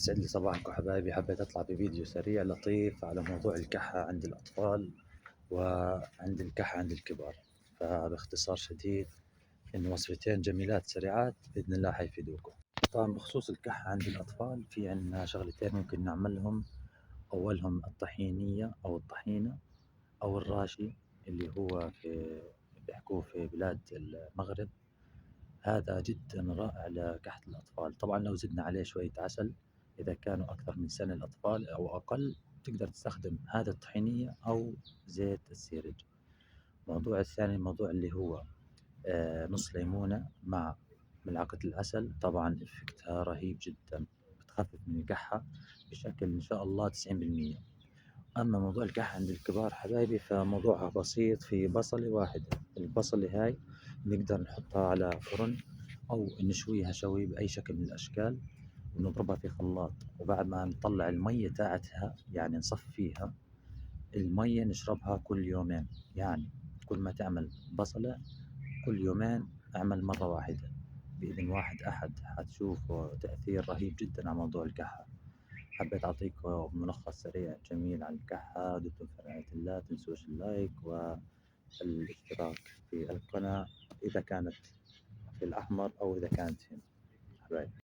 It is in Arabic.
يسعد لي صباحكم حبايبي. حبيت أطلع بفيديو سريع لطيف على موضوع الكحة عند الأطفال وعند الكحة عند الكبار. فباختصار شديد إن وصفتين جميلات سريعات بإذن الله حيفيدوكم. طبعا بخصوص الكحة عند الأطفال في عنا شغلتين ممكن نعملهم. أولهم الطحينية أو الطحينة أو الراشي اللي هو بيحكوه في بلاد المغرب. هذا جدا رائع لكحة الأطفال. طبعا لو زدنا عليه شوية عسل إذا كانوا أكثر من سنة الأطفال أو أقل تقدر تستخدم هذا الطحينية أو زيت السيرج. الموضوع الثاني الموضوع اللي هو نص ليمونة مع ملعقة العسل، طبعا إفكتها رهيب جدا، بتخفف من الكحة بشكل إن شاء الله 90%. أما موضوع الكحة عند الكبار حبايبي فموضوعها بسيط. في بصلة واحدة، البصلة هاي نقدر نحطها على فرن أو نشويها شوي بأي شكل من الأشكال ونضربها في خلاط، وبعد ما نطلع المية تاعتها يعني نصفيها المية نشربها كل يومين. يعني كل ما تعمل بصلة كل يومين اعمل مرة واحدة، بإذن واحد أحد حتشوف تأثير رهيب جدا على موضوع الكحة. حبيت أعطيكم ملخص سريع جميل عن الكحة. دمتم في رعاية الله، تنسوش اللايك والاشتراك في القناة إذا كانت في الأحمر أو إذا كانت هنا حبايبي.